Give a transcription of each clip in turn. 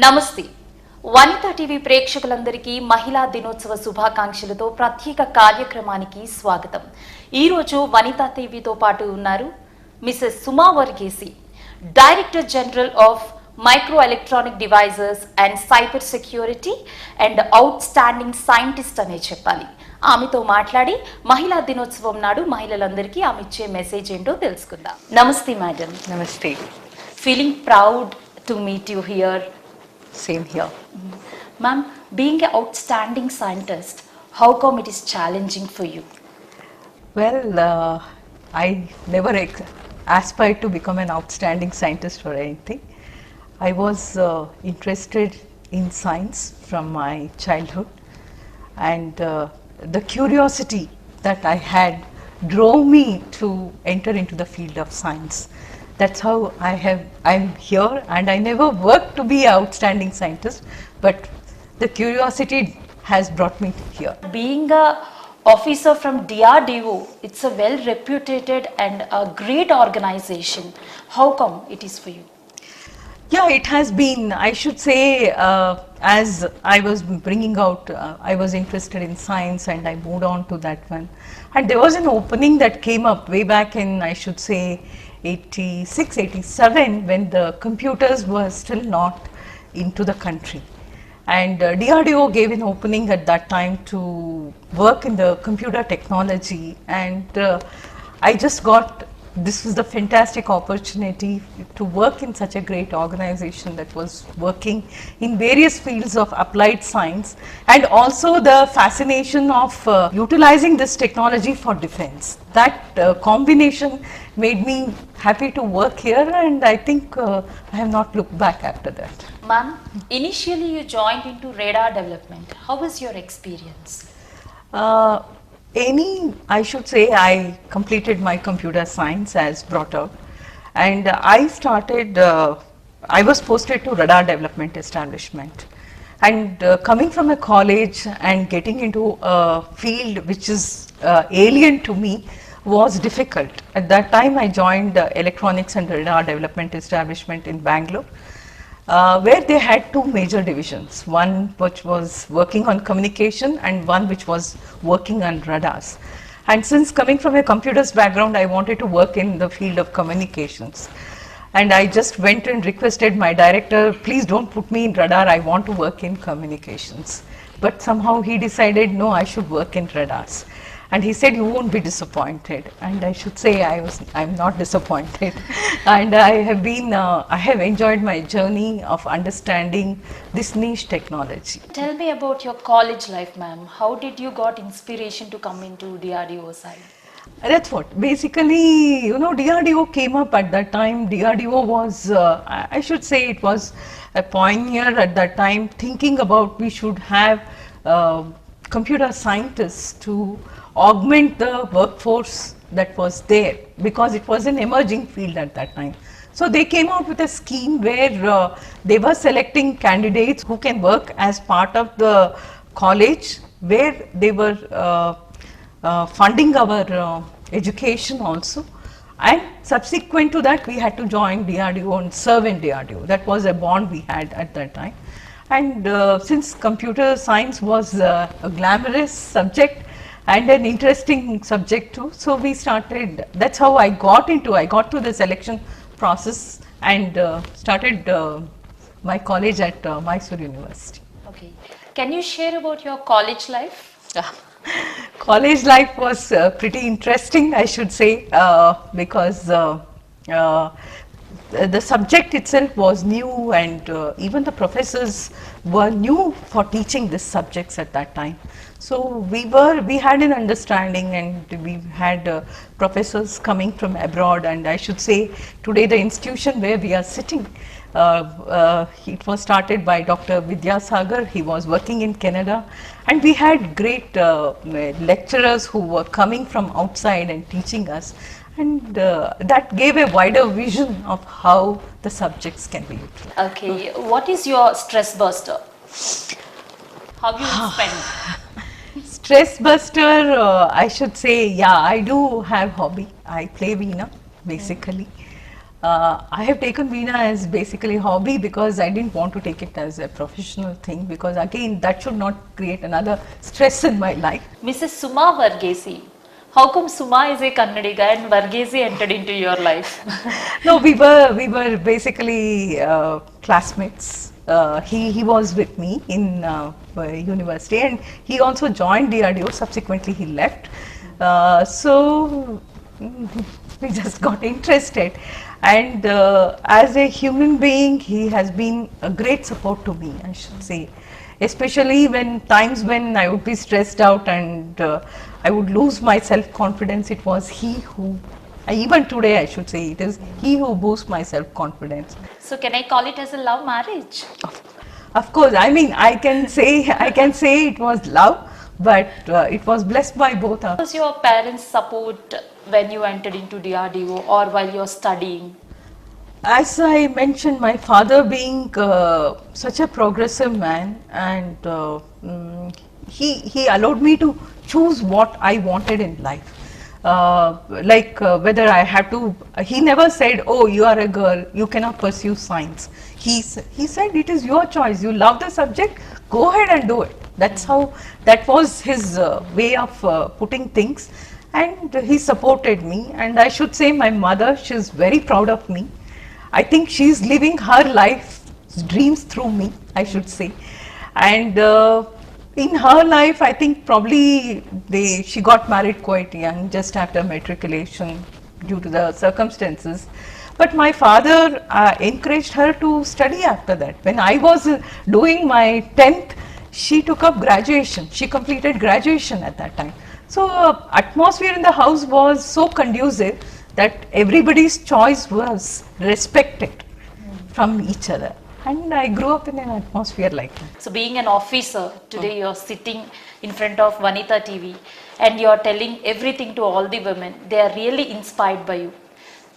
నమస్తే వనితా టీవీ ప్రేక్షకులందరికీ మహిళా దినోత్సవ శుభాకాంక్షలతో ప్రత్యేక కార్యక్రమానికి స్వాగతం. ఈ రోజు వనితా టీవీతో పాటు ఉన్నారు Mrs Suma Varghese, director general of micro electronic devices and cyber security and outstanding scientist అనే చెప్పాలి. ఆమెతో మాట్లాడి మహిళా దినోత్సవం నాడు మహిళలందరికీ ఆమె ఇచ్చే మెసేజ్ ఏంటో తెలుసుకుందాం. నమస్తే madam. Namaste. Feeling proud to meet you here. Same here. Ma'am, being an outstanding scientist, how come it is challenging for you? Well, I never aspired to become an outstanding scientist or anything. I was interested in science from my childhood, and the curiosity that I had drove me to enter into the field of science. That's how I'm here, and I never worked to be an outstanding scientist, but the curiosity has brought me here. Being a officer from DRDO, it's a well reputed and a great organization. How come it is for you? Yeah, it has been, I should say, as I was bringing out, I was interested in science and I moved on to that one. And there was an opening that came up way back in, I should say, 86, 87, when the computers were still not into the country. And DRDO gave an opening at that time to work in the computer technology, and I just got, this was the fantastic opportunity to work in such a great organization that was working in various fields of applied science, and also the fascination of utilizing this technology for defense. That combination made me happy to work here, and I think I have not looked back after that. Ma'am, initially you joined into radar development. How was your experience? I should say, I completed my computer science as brought out, and I started, I was posted to radar development establishment, and coming from a college and getting into a field which is alien to me was difficult. At that time I joined electronics and radar development establishment in Bangalore, where they had two major divisions, one which was working on communication and one which was working on radars. And since coming from a computers background, I wanted to work in the field of communications. And I just went and requested my director, please don't put me in radar, I want to work in communications. But somehow he decided, no, I should work in radars. And he said, you won't be disappointed. And I should say, I'm not disappointed. And I have enjoyed my journey of understanding this niche technology. Tell me about your college life, ma'am. How did you got inspiration to come into DRDO side? That's what. Basically, you know, DRDO came up at that time. DRDO was, I should say, it was a pioneer at that time, thinking about we should have computer scientists to augment the workforce that was there, because it was an emerging field at that time. So they came out with a scheme where they were selecting candidates who can work as part of the college, where they were funding our education also, and subsequent to that we had to join DRDO and serve in DRDO. That was a bond we had at that time. And since computer science was a glamorous subject and an interesting subject too, so we started, that's how I got to the selection process and started my college at Mysore University. Okay. Can you share about your college life? College life was pretty interesting, I should say, because the subject itself was new, and even the professors were new for teaching these subjects at that time. So we had an understanding, and we had professors coming from abroad, and I should say today the institution where we are sitting, it was started by Dr. Vidyasagar. He was working in Canada, and we had great lecturers who were coming from outside and teaching us, and that gave a wider vision of how the subjects can be utilized. Okay, what is your stress buster? How you spend? Stress buster, I should say, yeah, I do have hobby. I play veena basically. I have taken Veena as basically hobby because I didn't want to take it as a professional thing, because again that should not create another stress in my life. Mrs. Suma Varughese, how come Suma is a Kannadiga and Varughese entered into your life? No, we were basically classmates. He was with me in university, and he also joined DRDO. Subsequently, he left. So we just got interested, and as a human being, he has been a great support to me, I should say. Especially when times when I would be stressed out and I would lose my self-confidence, it was he who, even today I should say, it is he who boosts my self-confidence. So can I call it as a love marriage? Of course, I mean, I can say it was love, but it was blessed by both of us. What was your parents' support when you entered into DRDO or while you're studying? As I mentioned, my father being such a progressive man, and he allowed me to choose what I wanted in life. Whether I had to, he never said, oh, you are a girl, you cannot pursue science. He said, it is your choice, you love the subject, go ahead and do it. That's how, that was his way of putting things, and he supported me. And I should say my mother, she's very proud of me. I think she's living her life's dreams through me, I should say. And in her life, I think probably she got married quite young, just after matriculation, due to the circumstances. But my father encouraged her to study after that. When I was doing my 10th, she took up graduation. She completed graduation at that time. So atmosphere in the house was so conducive that everybody's choice was respected from each other. And I grew up in an atmosphere like that. So being an officer, today you're sitting in front of Vanitha TV and you're telling everything to all the women. They are really inspired by you.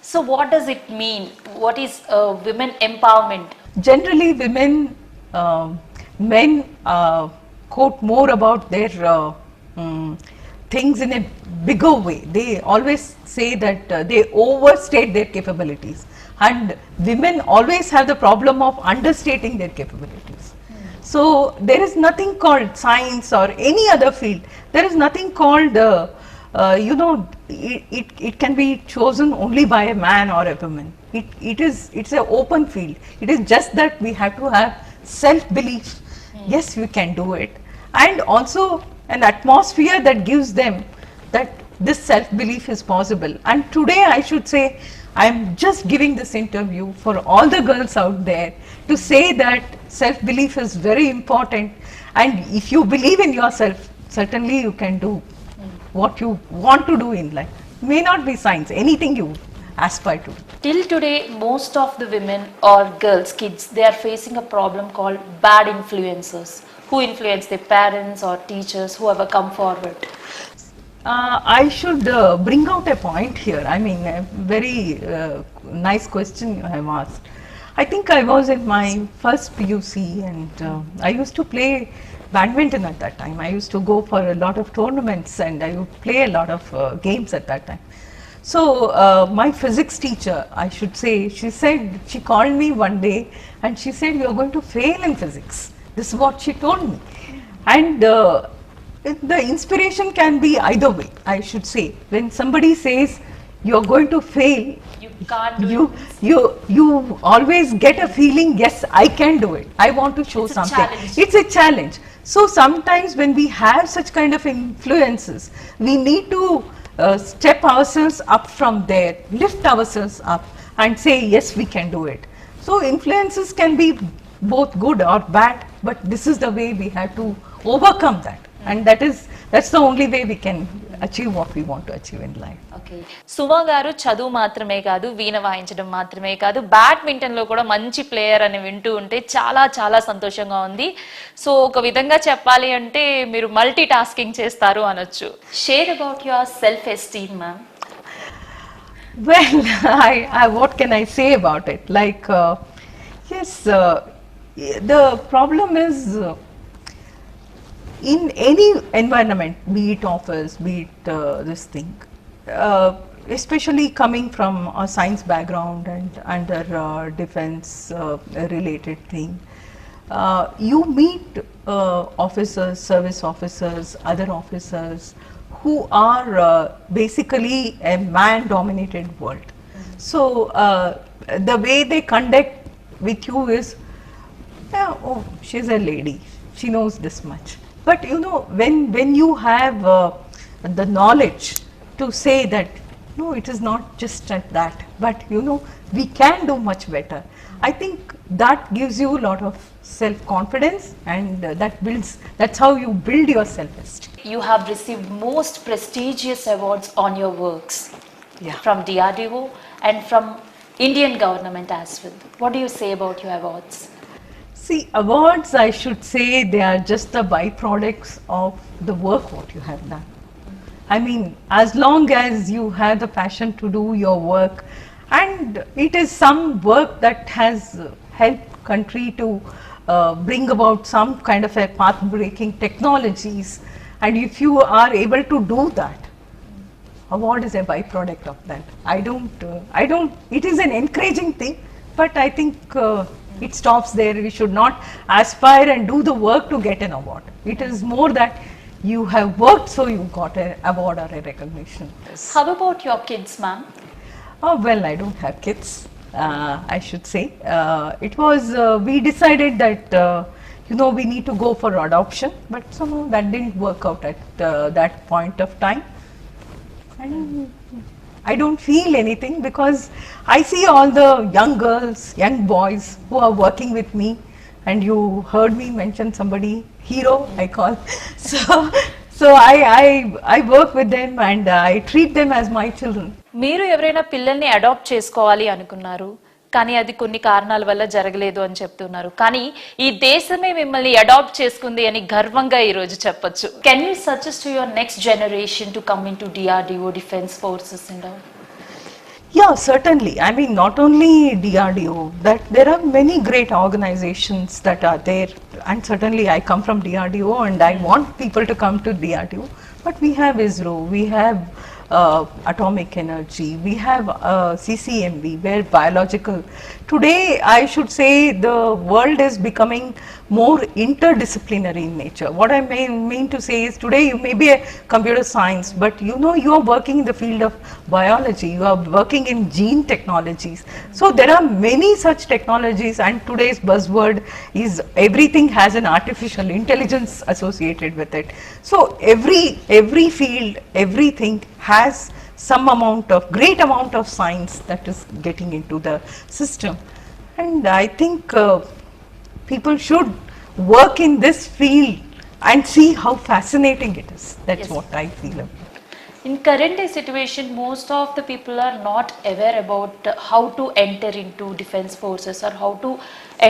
So what does it mean? What is women empowerment? Generally, men quote more about their things in a bigger way. They always say that they overstate their capabilities, and women always have the problem of understating their capabilities. So there is nothing called science or any other field. There is nothing called it can be chosen only by a man or a woman. It's an open field. It is just that we have to have self-belief. Yes, we can do it, and also an atmosphere that gives them that this self-belief is possible. And today I should say, I am just giving this interview for all the girls out there to say that self-belief is very important, and if you believe in yourself, certainly you can do what you want to do in life. It may not be science, anything you aspire to. Till today, most of the women or girls, kids, they are facing a problem called bad influences. Who influence their parents or teachers, whoever come forward? I should bring out a point here. I mean, a very nice question you have asked. I think I was in my first PUC, and I used to play badminton at that time. I used to go for a lot of tournaments, and I would play a lot of games at that time. So my physics teacher, I should say, she called me one day and she said, you are going to fail in physics. This is what she told me. And the inspiration can be either way, I should say. When somebody says you are going to fail, You can't do it. you always get a feeling, yes, I can do it. I want to show It's a something. challenge. It's a challenge. So sometimes when we have such kind of influences, we need to step ourselves up from there, lift ourselves up and say, yes, we can do it. So influences can be both good or bad, but this is the way we have to overcome that. And that's the only way we can achieve what we want to achieve in life. Okay, Suma garu చదువు మాత్రమే కాదు, వీణ వాయించడం మాత్రమే కాదు, badminton లో కూడా మంచి player అని వింటూ ఉంటే చాలా చాలా సంతోషంగా ఉంది. సో ఒక విధంగా చెప్పాలి అంటే మీరు మల్టీ టాస్కింగ్ చేస్తారు అనొచ్చు. Share about your self esteem ma'am. Well, what can I say about it? Like, yes, the problem is in any environment, be it office, be it this thing, especially coming from a science background and under defense related thing, you meet officers, service officers, other officers who are basically a man dominated world. So the way they conduct with you is, yeah, oh, she's a lady, she knows this much. But you know, when you have the knowledge to say that, no, it is not just at that, but you know, we can do much better. I think that gives you a lot of self-confidence, and that's how you build your self-esteem. You have received most prestigious awards on your works, Yeah. from DRDO and from Indian government as well. What do you say about your awards? See, awards, I should say, they are just the byproducts of the work what you have done. I mean, as long as you have the passion to do your work, and it is some work that has helped country to bring about some kind of a path-breaking technologies, and if you are able to do that, award is a byproduct of that. I don't, it is an encouraging thing, but I think it stops there. We should not aspire and do the work to get an award. It is more that you have worked, so you got an award or a recognition. How about your kids, ma'am? Oh, well, I don't have kids, I should say. It was, we decided that, you know, we need to go for adoption, but somehow that didn't work out at that point of time. And I don't feel anything, because I see all the young girls, young boys who are working with me, and you heard me mention somebody, hero I call. So I work with them and I treat them as my children. మీరు ఎవరైనా పిల్లల్ని adapt చేసుకోవాలి అనుకున్నారు, కానీ అది కొన్ని కారణాల వల్ల జరగలేదు అని చెప్తున్నారు, కానీ ఈ దేశమే మిమ్మల్ని అడాప్ట్ చేసుకుంది అని గర్వంగా ఈ రోజు చెప్పొచ్చు. Can you suggest to your next generation to come in to DRDO, defence forces and all? Yeah, certainly. I mean, not only DRDO, that there are many great organizations that are there, and certainly I come from DRDO and I want people to come to DRDO, but we have ISRO, we have atomic energy, we have CCMB, where biological. Today, I should say the world is becoming more interdisciplinary in nature. What I mean to say is, today you may be a computer science, but you know, you are working in the field of biology, you are working in gene technologies. So there are many such technologies, and today's buzzword is everything has an artificial intelligence associated with it. So every field, everything has some amount of, great amount of science that is getting into the system. And I think people should work in this field and see how fascinating it is. That's Yes. what I feel about. In current day situation, most of the people are not aware about how to enter into defense forces or how to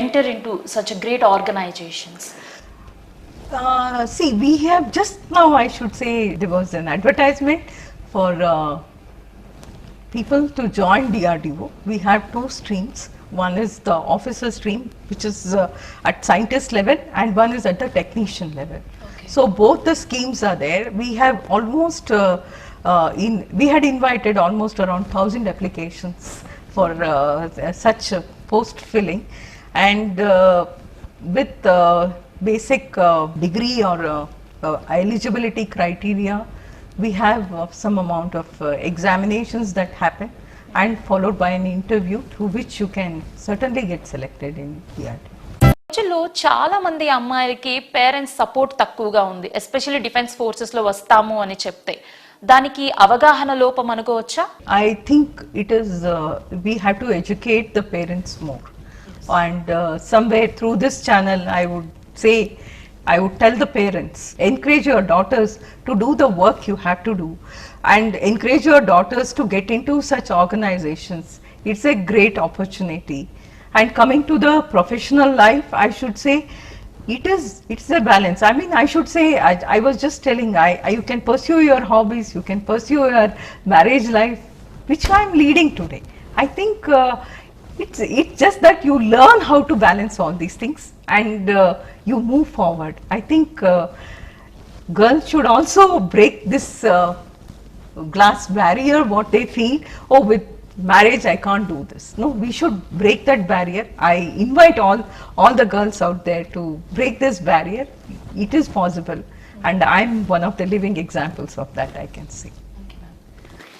enter into such a great organizations. See, we have just now, I should say, there was an advertisement for people to join DRDO. We have two streams. One is the officer stream, which is at scientist level, and one is at the technician level. Okay. So both the schemes are there. We have almost, we had invited almost around 1,000 applications for such post filling, and with basic degree or eligibility criteria, we have some amount of examinations that happen, and followed by an interview through which you can certainly get selected in DRDO. రోజుల్లో చాలా మంది అమ్మాయిలకి parents support తక్కువగా ఉంది, especially defence forces లో వస్తాము అని చెప్తే. దానికి అవగాహన లోపం అనుకోవచ్చా? I think it is, we have to educate the parents more. And somewhere through this channel, I would say, I would tell the parents, encourage your daughters to do the work you have to do, and encourage your daughters to get into such organizations. It's a great opportunity. And coming to the professional life, I should say, it's a balance. I mean, I should say, I was just telling, you can pursue your hobbies, you can pursue your marriage life, which I'm leading today. I think it's just that you learn how to balance all these things, and you move forward. I think girls should also break this glass barrier, what they feel, oh, with marriage I can't do this. No, we should break that barrier. I invite all the girls out there to break this barrier. It is possible, and I'm one of the living examples of that, I can say.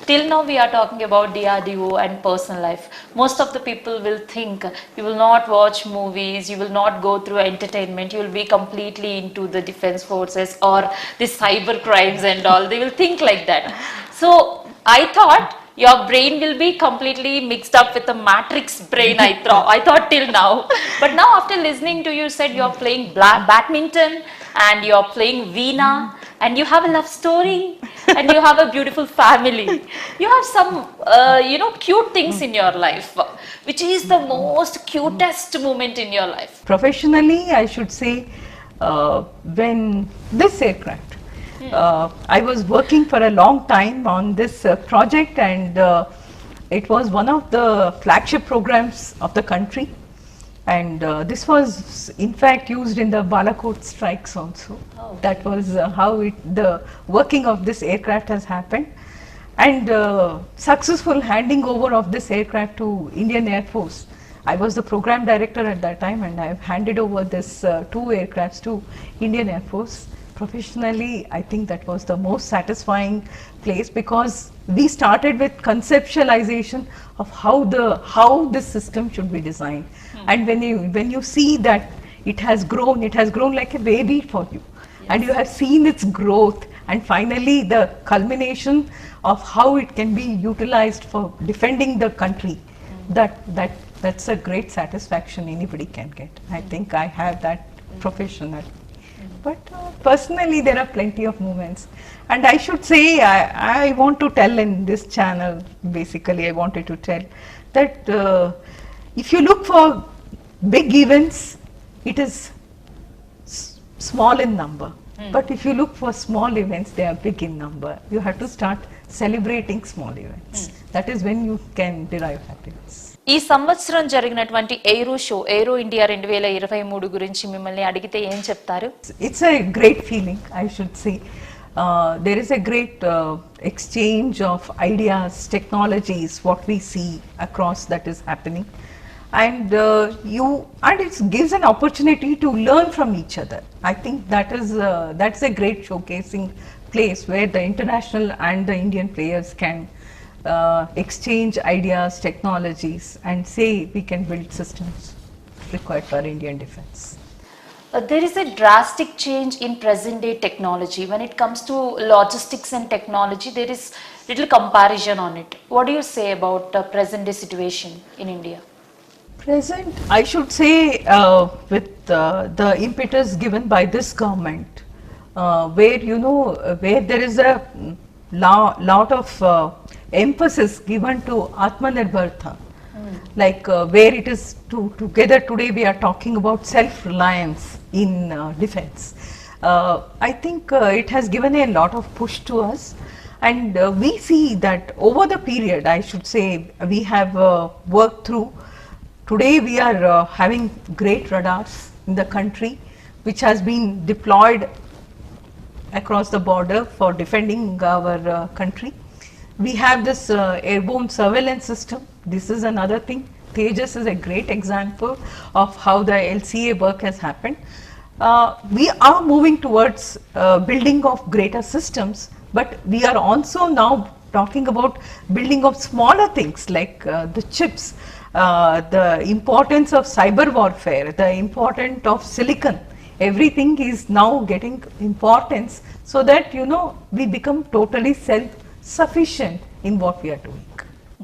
Till now we are talking about DRDO and personal life. Most of the people will think you will not watch movies, you will not go through entertainment, you will be completely into the defense forces or the cyber crimes and all. They will think like that. So I thought your brain will be completely mixed up with the matrix brain, I thought till now. But now after listening to you said you're playing badminton and you're playing Veena and you have a love story and you have a beautiful family. You have some, cute things in your life. Which is the most cutest moment in your life? Professionally, I should say, when this aircraft, I was working for a long time on this project, and it was one of the flagship programs of the country, and this was in fact used in the Balakot strikes also. Oh. That was how the working of this aircraft has happened, and successful handing over of this aircraft to Indian Air Force. I was the program director at that time, and I have handed over this 2 aircrafts to Indian Air Force. Professionally, I think that was the most satisfying place, because we started with conceptualization of how this system should be designed. And when you see that it has grown like a baby for you. Yes. And you have seen its growth, and finally the culmination of how it can be utilized for defending the country. That's a great satisfaction anybody can get. I think I have that professionally. But personally, there are plenty of moments, and I should say, I want to tell in this channel, basically I wanted to tell that if you look for big events, it is small in number. But if you look for small events, they are big in number. You have to start celebrating small events. That is when you can derive happiness. ఈ సంవత్సరం జరిగినటువంటి aero show aero India 2023 గురించి మిమ్మల్ని అడిగితే ఏం చెప్తారు? It's a great feeling, I should say. There is a great exchange of ideas, technologies, what we see across that is happening, and it gives an opportunity to learn from each other. I think that's a great showcasing place where the international and the Indian players can exchange ideas, technologies, and say we can build systems required for Indian defense. There is a drastic change in present day technology. When it comes to logistics and technology, there is little comparison on it. What do you say about present day situation in India? Present, I should say, with the impetus given by this government, where there is a lot of emphasis given to Atmanirbharta, like where it is together today we are talking about self-reliance in defense. I think it has given a lot of push to us, and we see that over the period, I should say, we have worked through. Today we are having great radars in the country, which has been deployed across the border for defending our country. We have this airborne surveillance system. This is another thing. Tejas is a great example of how the LCA work has happened. We are moving towards building of greater systems, but we are also now talking about building of smaller things like the chips, the importance of cyber warfare, the importance of silicon. Everything is now getting importance, so that we become totally self-sufficient in what we are doing.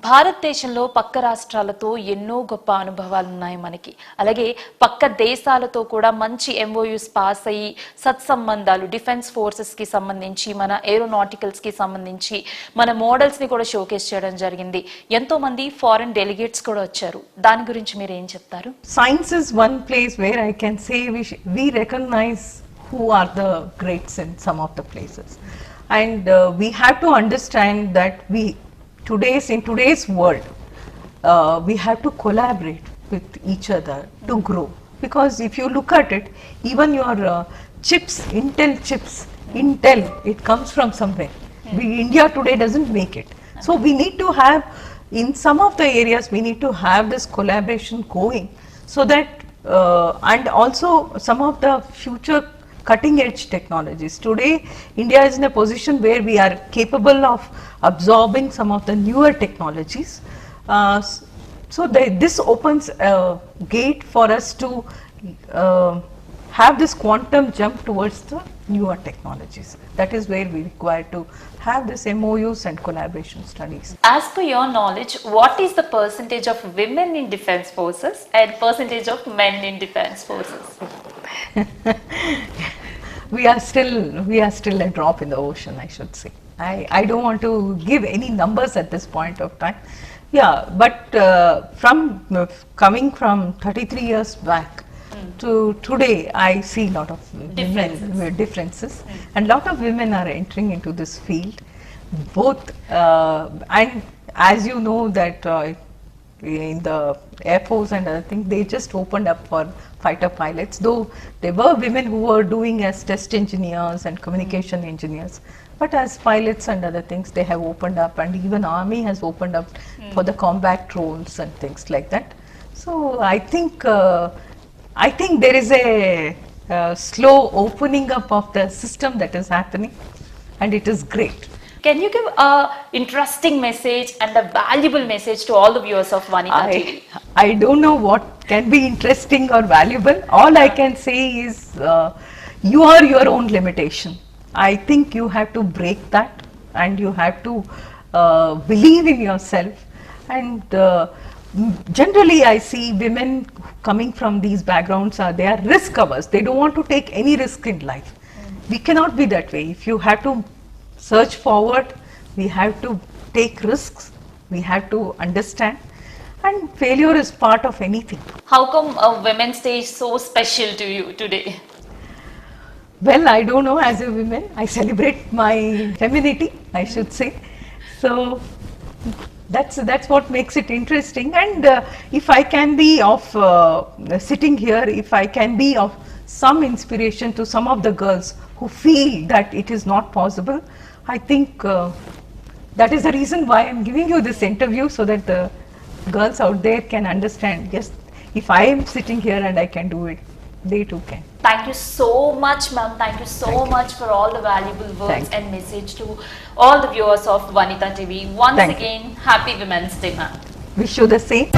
భారతదేశంలో పక్క రాష్ట్రాలతో ఎన్నో గొప్ప అనుభవాలు ఉన్నాయి మనకి. అలాగే పక్క దేశాలతో కూడా మంచి ఎంఓయూస్ పాస్ అయ్యి సత్సంబంధాలు, డిఫెన్స్ ఫోర్సెస్ కి సంబంధించి, మన ఏరోనాటికల్స్ కి సంబంధించి మన మోడల్స్ ని కూడా షోకేస్ చేయడం జరిగింది. ఎంతో మంది ఫారెన్ డెలిగేట్స్ కూడా వచ్చారు. దాని గురించి మీరు ఏం చెప్తారు? Science is one place where I can say we recognize who are the greats in some of the places, and we have to understand that in today's world, we have to collaborate with each other to grow. Because if you look at it, even your chips, Intel chips, it comes from somewhere. India today doesn't make it. So we need to have, in some of the areas, we need to have this collaboration going, so that and also some of the future cutting edge technologies. Today India is in a position where we are capable of absorbing some of the newer technologies. So this opens a gate for us to have this quantum jump towards the newer technologies. That is where we require to have this MOUs and collaboration studies. As per your knowledge, what is the percentage of women in defense forces and percentage of men in defense forces? We are still a drop in the ocean, I should say. I don't want to give any numbers at this point of time. Yeah, but from coming from 33 years back to today, I see a lot of differences, and lot of women are entering into this field. Both and as you know that in the Air Force and other things, they just opened up for fighter pilots, though there were women who were doing as test engineers and communication engineers, but as pilots and other things they have opened up, and even Army has opened up for the combat roles and things like that. So I think there is a slow opening up of the system that is happening, and it is great. Can you give a interesting message and a valuable message to all the viewers of Vanitha TV? I don't know what can be interesting or valuable. All I can say is you are your own limitation. I think you have to break that, and you have to believe in yourself. And generally I see women coming from these backgrounds, they are risk averse. They don't want to take any risk in life. We cannot be that way. If you have to search forward, we have to take risks, we have to understand, and failure is part of anything. How come Women's Day is so special to you today? Well, I don't know, as a woman, I celebrate my femininity, I should say. So that's what makes it interesting. And if I can be of sitting here, if I can be of some inspiration to some of the girls who feel that it is not possible, I think that is the reason why I'm giving you this interview, so that the girls out there can understand, yes, if I am sitting here and I can do it, they too can. Thank you so much, ma'am. Thank you so much for all the valuable words and message to all the viewers of Vanitha TV. Once again, happy Women's Day, ma'am. Wish you the same.